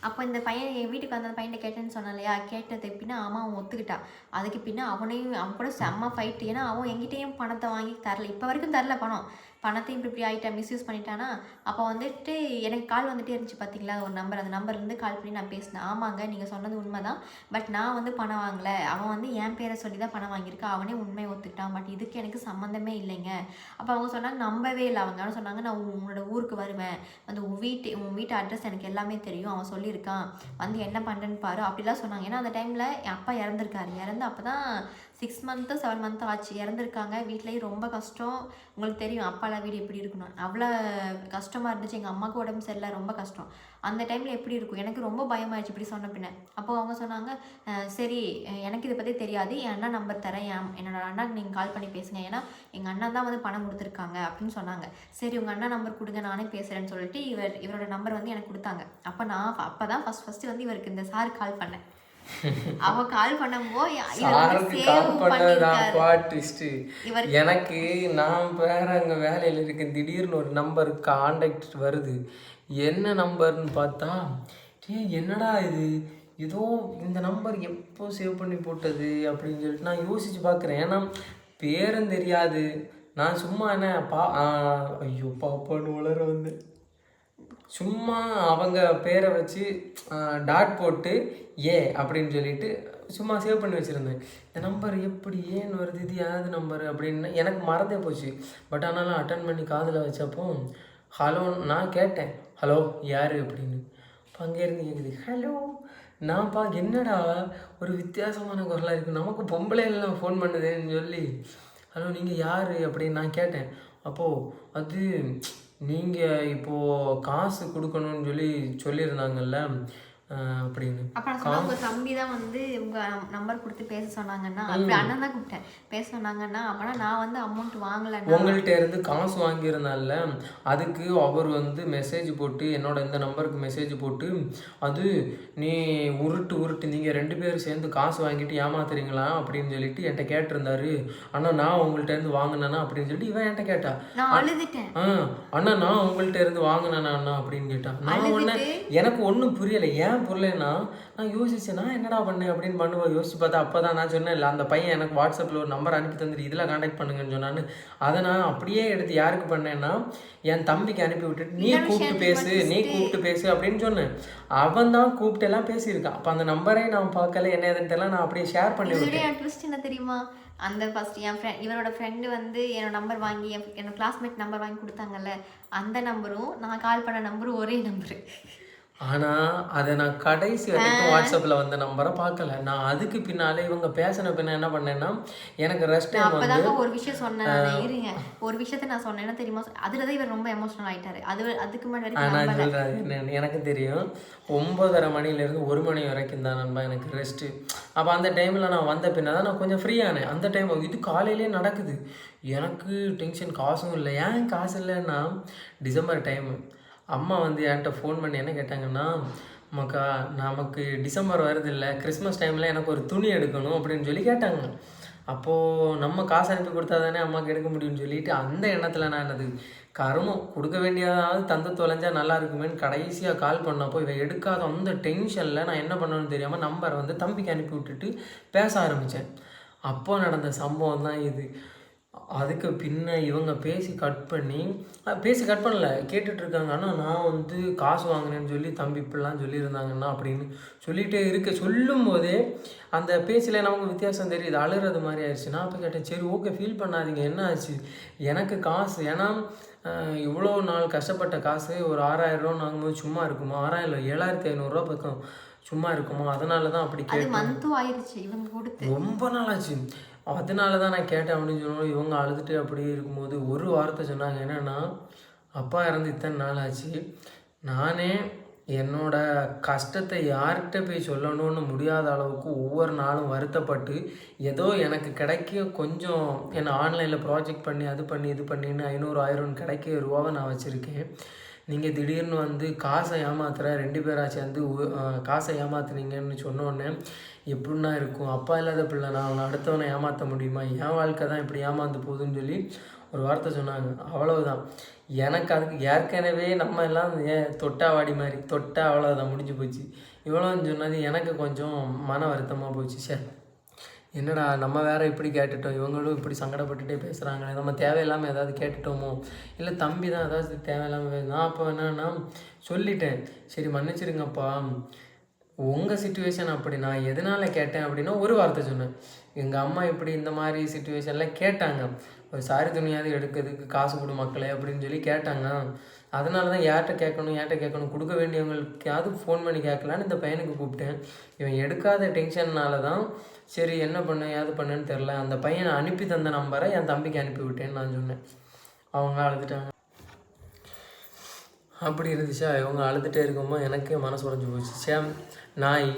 அப்போ இந்த பையன் என் வீட்டுக்கு வந்த பையன்கிட்ட கேட்டேன்னு சொன்னான் இல்லையா, கேட்டதுக்கு பின்னா அவன் ஒத்துக்கிட்டா. அதுக்கு பின்னா அவன் கூட செம்ம ஃபைட். ஏன்னா அவன் என்கிட்டயும் பணத்தை வாங்கி தரல, இப்போ வரைக்கும் தரல பணத்தையும் இப்படி ஆகிட்டேன், மிஸ்யூஸ் பண்ணிட்டானா. அப்போ வந்துட்டு எனக்கு கால் வந்துட்டே இருந்துச்சு பார்த்தீங்களா ஒரு நம்பர், அந்த நம்பர்லேருந்து கால் பண்ணி நான் பேசினேன். ஆமாங்க நீங்கள் சொன்னது உண்மை தான், பட் நான் வந்து பணம் வாங்கலை, அவன் வந்து என் பேரை சொல்லி தான் பணம் வாங்கியிருக்கான், அவனே உண்மையை ஒத்துக்கிட்டான், பட் இதுக்கு எனக்கு சம்மந்தமே இல்லைங்க. அப்போ அவங்க சொன்னாங்க நம்பவே இல்லை. அவங்க ஆனால் சொன்னாங்க நான் உன்னோட ஊருக்கு வருவேன், வந்து உன் வீட்டு அட்ரஸ் எனக்கு எல்லாமே தெரியும், அவன் சொல்லியிருக்கான், வந்து என்ன பண்ணுறேன்னு பாரு அப்படிலாம் சொன்னாங்க. ஏன்னா அந்த டைமில் என் அப்பா இறந்துருக்காரு. இறந்து அப்போ தான் 6 மந்த்து 7 மந்த்து ஆச்சு. இறந்துருக்காங்க. வீட்லேயும் ரொம்ப கஷ்டம். உங்களுக்கு தெரியும் அப்பால வீடு எப்படி இருக்கணும், அவ்வளோ கஷ்டமாக இருந்துச்சு. எங்கள் அம்மாவுக்கு உடம்பு சரியில்லை, ரொம்ப கஷ்டம். அந்த டைமில் எப்படி இருக்கும் எனக்கு ரொம்ப பயமாயிடுச்சு இப்படி சொன்ன பின்ன. அப்போது அவங்க சொன்னாங்க சரி எனக்கு இதை பற்றி தெரியாது, என் அண்ணா நம்பர் தரேன், என்னோட அண்ணாக்கு நீங்கள் கால் பண்ணி பேசுங்க, ஏன்னா எங்கள் அண்ணா தான் வந்து பணம் கொடுத்துருக்காங்க அப்படின்னு சொன்னாங்க. சரி உங்கள் அண்ணா நம்பர் கொடுங்க நானே பேசுகிறேன்னு சொல்லிட்டு இவரோட நம்பர் வந்து எனக்கு கொடுத்தாங்க. அப்போ தான் ஃபஸ்ட்டு வந்து இவருக்கு இந்த சார் கால் பண்ணேன். அவ கால் பண்ணும்போது எனக்கு நான் வேற அங்கே வேலையில் இருக்கேன், திடீர்னு ஒரு நம்பர் கான்டாக்ட் வருது. என்ன நம்பர்னு பார்த்தா என்னடா இது, ஏதோ இந்த நம்பர் எப்போ சேவ் பண்ணி போட்டது அப்படின்னு சொல்லிட்டு நான் யோசிச்சு பார்க்குறேன். ஏன்னா பேரும் தெரியாது, நான் சும்மா என்ன ஐயோ பாப்பான்னு வளர வந்து சும்மா அவங்க பேரை வச்சு டாட் போட்டு அப்படின்னு சொல்லிட்டு சும்மா சேவ் பண்ணி வச்சுருந்தேன். இந்த நம்பர் எப்படி ஏன்னு வருது, இது யாவது நம்பர் அப்படின்னு எனக்கு மறந்தே போச்சு. பட் ஆனாலும் அட்டன் பண்ணி காதில் வச்சப்போ ஹலோ நான் கேட்டேன், ஹலோ யார் அப்படின்னு. இப்போ அங்கேருந்து கேட்குது ஹலோ. நான்ப்பா என்னடா ஒரு வித்தியாசமான குரலாக இருக்குது, நமக்கு பொம்பளை எல்லாம் ஃபோன் பண்ணுதுன்னு சொல்லி ஹலோ நீங்கள் யார் அப்படின்னு நான் கேட்டேன். அப்போது அது நீங்கள் இப்போது காசு கொடுக்கணும்னு சொல்லியிருந்தாங்கல்ல அப்படின்னு. அப்புறம் உங்க தம்பி தான் வந்து உங்க நம்பர் கொடுத்து பேச சொன்னாங்கன்னா, அப்படி அண்ணன் தான் கூப்பிட்டேன் பேச சொன்னாங்கன்னா, அப்பனா நான் வந்து அமௌண்ட் வாங்கலை, உங்கள்கிட்ட இருந்து காசு வாங்கியிருந்தால அதுக்கு அவர் வந்து மெசேஜ் போட்டு என்னோட இந்த நம்பருக்கு மெசேஜ் போட்டு அது நீ உருட்டு நீங்கள் 2 பேரும் சேர்ந்து காசு வாங்கிட்டு ஏமாத்துறீங்களா அப்படின்னு சொல்லிட்டு என்கிட்ட கேட்டிருந்தாரு. ஆனால் நான் உங்கள்கிட்ட இருந்து வாங்கினேன்னா அப்படின்னு சொல்லிட்டு இவன் என்கிட்ட கேட்டா. நான் அழுதுட்டேன். அண்ணா நான் உங்கள்கிட்ட இருந்து வாங்கினேண்ணா அண்ணா அப்படின்னு கேட்டான். நான் ஒன்று எனக்கு ஒன்றும் புரியலை. ஏன் புரியலைன்னா நான் யோசிச்சேன் நான் என்னடா பண்ணேன் அப்படின்னு பண்ணுவேன். யோசிச்சு பார்த்தா அப்போ தான் நான் சொன்னேன் இல்லை அந்த பையன் எனக்கு வாட்ஸ்அப்பில் ஒரு நம்பர் அனுப்பி தந்துட்டு இதில் கான்டாக்ட் பண்ணுங்கன்னு சொன்னான்னு. அதை நான் அப்படியே எடுத்து யாருக்கு பண்ணேன்னா என் தம்பிக்கு அனுப்பி விட்டுட்டு நீ கூப்பிட்டு பேசு அப்படின்னு சொன்னேன். அவன் தான் கூப்பிட்டு எல்லாம் பேசியிருக்கான். அப்போ அந்த நம்பரே நான் பார்க்கல, என்ன எதுன்ட்டுலாம் நான் அப்படியே ஷேர் பண்ணி விட்டேன். ட்விஸ்ட் என்ன தெரியுமா, அந்த ஃபர்ஸ்ட் இவரோட ஃப்ரெண்டு வந்து என்னோட நம்பர் வாங்கி என்னோட கிளாஸ்மேட் நம்பர் வாங்கி கொடுத்தாங்கல்ல, அந்த நம்பரும் நான் கால் பண்ண நம்பரும் ஒரே நம்பரு. ஆனால் அதை நான் கடைசி வரைக்கும் வாட்ஸ்அப்பில் வந்த நம்பரை பார்க்கல. நான் அதுக்கு பின்னாலே இவங்க பேசின பின்ன என்ன பண்ணேன்னா எனக்கு ரெஸ்ட் டைம் வந்து ஒரு விஷயம் சொன்னேன் இருங்க, ஒரு விஷயத்த நான் சொன்னேன் என்ன தெரியுமா, அதில் தான் இவர் ரொம்ப எமோஷனல் ஆகிட்டாரு. அதுக்கு முன்னாடி நான் சொல்கிறேன் என்னன்னு எனக்கு தெரியும். 9:30 மணிலேருந்து 1 மணி வரைக்கும் தான் நண்பா எனக்கு ரெஸ்ட்டு. அப்போ அந்த டைமில் நான் வந்த பின்னா தான் நான் கொஞ்சம் ஃப்ரீயானேன். அந்த டைம் இது காலையிலே நடக்குது. எனக்கு டென்ஷன், காசும் இல்லை. ஏன் காசு இல்லைன்னா டிசம்பர் டைமு அம்மா வந்து என்கிட்ட ஃபோன் பண்ணி என்ன கேட்டாங்கன்னா, அம்மாக்கா நமக்கு டிசம்பர் வருது இல்லை, கிறிஸ்மஸ் டைமில் எனக்கு ஒரு துணி எடுக்கணும் அப்படின்னு சொல்லி கேட்டாங்க. அப்போது நம்ம காசு அனுப்பி கொடுத்தா தானே அம்மாவுக்கு எடுக்க முடியும்னு சொல்லிட்டு அந்த எண்ணத்தில் நான் என்னது கருமம் கொடுக்க வேண்டியதாவது தந்து தொலைஞ்சா நல்லா இருக்குமேன்னு கடைசியாக கால் பண்ணப்போ இவன் எடுக்காத அந்த டென்ஷனில் நான் என்ன பண்ணணும்னு தெரியாமல் நம்பரை வந்து தம்பிக்கு அனுப்பி விட்டுட்டு பேச ஆரம்பித்தேன். அப்போ நடந்த சம்பவம் தான் இது. அதுக்கு பின்ன இவங்க பேசி கட் பண்ணல கேட்டுட்ருக்காங்க. ஆனால் நான் வந்து காசு வாங்கினேன்னு சொல்லி தம்பி இப்படிலாம் சொல்லியிருந்தாங்கண்ணா அப்படின்னு சொல்லிகிட்டே சொல்லும் போதே அந்த பேச்சில் நமக்கு வித்தியாசம் தெரியுது, அழுகிறது மாதிரி ஆயிடுச்சு. நான் அப்போ கேட்டேன் சரி ஓகே ஃபீல் பண்ணாதீங்க, என்ன ஆச்சு, எனக்கு காசு ஏன்னா இவ்வளோ நாள் கஷ்டப்பட்ட காசு ஒரு 6000 ரூபா வாங்கும்போது சும்மா இருக்குமா, 6000 7500 பக்கம் சும்மா இருக்குமா, அதனால தான் அப்படி கேட்டேன். ரொம்ப நாள் ஆச்சு, அதனால தான் நான் கேட்டேன் அப்படின்னு சொன்னோம். இவங்க அழுதுட்டு அப்படியே இருக்கும்போது ஒரு வார்த்தை சொன்னாங்க, என்னென்னா அப்பா இறந்து இத்தனை நாள் ஆச்சு, நானே என்னோட கஷ்டத்தை யார்கிட்ட போய் சொல்லணும்னு முடியாத அளவுக்கு ஒவ்வொரு நாளும் வருத்தப்பட்டு ஏதோ எனக்கு கிடைக்க கொஞ்சம் என்னை ஆன்லைனில் ப்ராஜெக்ட் பண்ணி அது பண்ணி இது பண்ணின்னு 500 1000 கிடைக்க ரூபாவை நான் வச்சுருக்கேன். நீங்கள் திடீர்னு வந்து காசை ஏமாத்துற 2 பேராக சேர்ந்து காசை ஏமாத்துனீங்கன்னு சொன்னோடனே எப்படின்னா இருக்கும், அப்பா இல்லாத பிள்ளை நான் அவனை அடுத்தவனை ஏமாற்ற முடியுமா, என் வாழ்க்கை தான் இப்படி ஏமாந்து போகுதுன்னு சொல்லி ஒரு வார்த்தை சொன்னாங்க. அவ்வளவுதான். எனக்கு அதுக்கு ஏற்கனவே நம்ம எல்லாம் தொட்டாவாடி மாதிரி தொட்டா அவ்வளோதான், முடிஞ்சு போச்சு. இவ்வளோன்னு சொன்னது எனக்கு கொஞ்சம் மன வருத்தமாக போச்சு. சார் என்னடா நம்ம வேற இப்படி கேட்டுட்டோம், இவங்களும் இப்படி சங்கடப்பட்டுட்டே பேசுகிறாங்களே, நம்ம தேவையில்லாமல் ஏதாவது கேட்டுட்டோமோ, இல்லை தம்பி தான் ஏதாவது தேவையில்லாமல். நான் அப்போ என்னன்னா சொல்லிட்டேன், சரி மன்னிச்சிருங்கப்பா, உங்கள் சுச்சுவேஷன் அப்படி, நான் எதனால் கேட்டேன் அப்படின்னா ஒரு வார்த்தை சொன்னேன். எங்கள் அம்மா இப்படி இந்த மாதிரி சுச்சுவேஷனில் கேட்டாங்க, ஒரு சாரி துணியாவது எடுக்கிறதுக்கு காசு கொடு மக்களே அப்படின்னு சொல்லி கேட்டாங்க. அதனால தான் யார்கிட்ட கேட்கணும் கொடுக்க வேண்டியவங்களுக்காவது ஃபோன் பண்ணி கேட்கலான்னு இந்த பையனுக்கு கூப்பிட்டேன். இவன் எடுக்காத டென்ஷன்னால தான் சரி என்ன பண்ண ஏது பண்ணேன்னு தெரில, அந்த பையனை அனுப்பி தந்த நம்பரை என் தம்பிக்கு அனுப்பி விட்டேன்னு நான் சொன்னேன். அவங்க அழுதுட்டாங்க. அப்படி இருந்துச்சா, இவங்க அழுதுகிட்டே இருக்கும்போது எனக்கே மனசு உடஞ்சி போச்சு. சேம் நான்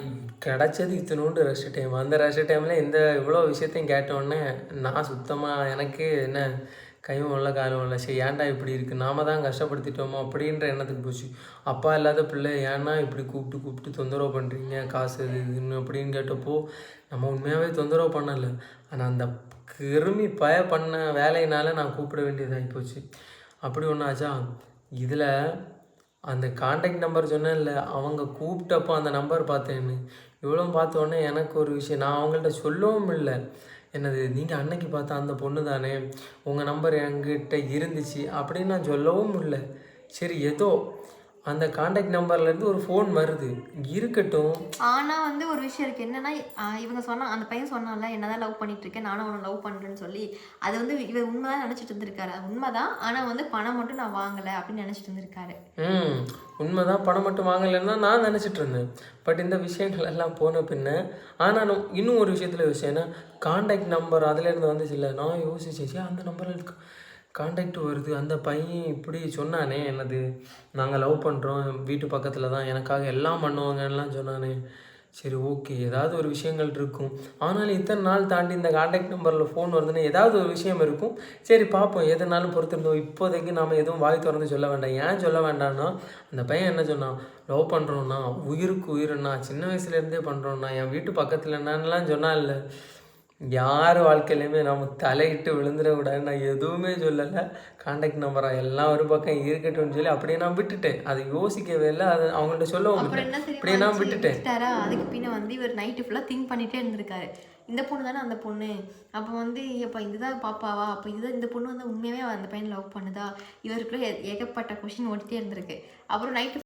கிடச்சது இத்தனோண்டு ரெஸ்ட் டைம், அந்த ரெஸ்ட் டைமில் இந்த இவ்வளோ விஷயத்தையும் கேட்டோடனே நான் சுத்தமாக எனக்கு என்ன கையும் இல்லை காலும் இல்லை, சரி ஏன்டா இப்படி இருக்குது, நாம தான் கஷ்டப்படுத்திட்டோமோ அப்படின்ற எண்ணத்துக்கு போச்சு. அப்பா இல்லாத பிள்ளை ஏன்னா இப்படி கூப்பிட்டு தொந்தரவு பண்ணுறீங்க, காசு இதுன்னு அப்படின்னு கேட்டப்போ நம்ம உண்மையாகவே தொந்தரவு பண்ணலை, ஆனால் அந்த கிருமி பண்ண வேலையினால நான் கூப்பிட வேண்டியதாகி போச்சு. அப்படி ஒன்று ஆச்சா. இதில் அந்த காண்டாக்ட் நம்பர் சொன்னேன்ல, அவங்க கூப்பிட்டப்போ அந்த நம்பர் பார்த்தேன்னு இவ்வளோ பார்த்தோன்னே எனக்கு ஒரு விஷயம், நான் அவங்கள்ட்ட சொல்லவும் இல்லை. என்னது நீங்கள் அன்னைக்கு பார்த்தா அந்த பொண்ணு தானே, உங்கள் நம்பர் என்கிட்ட இருந்துச்சு அப்படின்னு நான் சொல்லவும் இல்லை. சரி ஏதோ அந்த காண்டாக்ட் நம்பர்லேருந்து ஒரு ஃபோன் வருது, இருக்கட்டும். ஆனால் வந்து ஒரு விஷயம் இருக்குது என்னன்னா, இவங்க அந்த பையன் சொன்னால என்னதான் லவ் பண்ணிட்டு இருக்கேன், நானும் அவனை லவ் பண்ணுறேன்னு சொல்லி, அது வந்து இவர் உண்மைதான் நினச்சிட்டு இருந்திருக்காரு. அது உண்மைதான், ஆனால் வந்து பணம் மட்டும் நான் வாங்கலை அப்படின்னு நினச்சிட்டு இருந்திருக்காரு. உண்மைதான், பணம் மட்டும் வாங்கலைன்னா நான் நினச்சிட்டு இருந்தேன். பட் இந்த விஷயங்கள் எல்லாம் போன பின்ன ஆனாலும் இன்னும் ஒரு விஷயத்தில் யோசிச்சேன்னா, காண்டாக்ட் நம்பர் அதுலேருந்து வந்துச்சு இல்லை, நான் யோசிச்சேன் அந்த நம்பரில் காண்டாக்ட் வருது, அந்த பையன் இப்படி சொன்னானே, என்னது நாங்கள் லவ் பண்ணுறோம், வீட்டு பக்கத்தில் தான், எனக்காக எல்லாம் பண்ணுவாங்கலாம் சொன்னானே. சரி ஓகே, ஏதாவது ஒரு விஷயங்கள் இருக்கும். ஆனாலும் இத்தனை நாள் தாண்டி இந்த காண்டாக்ட் நம்பரில் ஃபோன் வருதுன்னா ஏதாவது ஒரு விஷயம் இருக்கும். சரி பார்ப்போம், எதனாலும் பொறுத்திருந்தோம். இப்போதைக்கு நாம் எதுவும் வாய் திறந்து சொல்ல வேண்டாம். ஏன் சொல்ல வேண்டாம்னா, அந்த பையன் என்ன சொன்னான், லவ் பண்ணுறோன்னா உயிருக்கு உயிர்னா, சின்ன வயசுலேருந்தே பண்ணுறோன்னா, என் வீட்டு பக்கத்தில் என்னன்னுலாம் சொன்னால் இல்லை. யார் வாழ்க்கையிலையுமே நம்ம தலையிட்டு விழுந்துடக்கூடாது, நான் எதுவுமே சொல்லலை. காண்டாக்ட் நம்பராக எல்லாம் ஒரு பக்கம் இருக்கட்டும்னு சொல்லி அப்படியே நான் விட்டுட்டேன். அதை யோசிக்கவே இல்லை, அது அவங்கள்ட்ட சொல்லவும் அப்படியே நான் விட்டுட்டேன். அதுக்கு பின்ன வந்து இவர் நைட்டு ஃபுல்லாக திங்க் பண்ணிகிட்டே இருந்திருக்காரு, இந்த பொண்ணு தானே அந்த பொண்ணு, அப்போ வந்து இப்போ இதுதான் பாப்பாவா, அப்போ இதுதான் இந்த பொண்ணு வந்து உண்மையாகவே அந்த பையனை லவ் பண்ணுதா, இவருக்குள்ள ஏகப்பட்ட கொஷின் ஓடிட்டே இருந்திருக்கு. அப்புறம் நைட்டு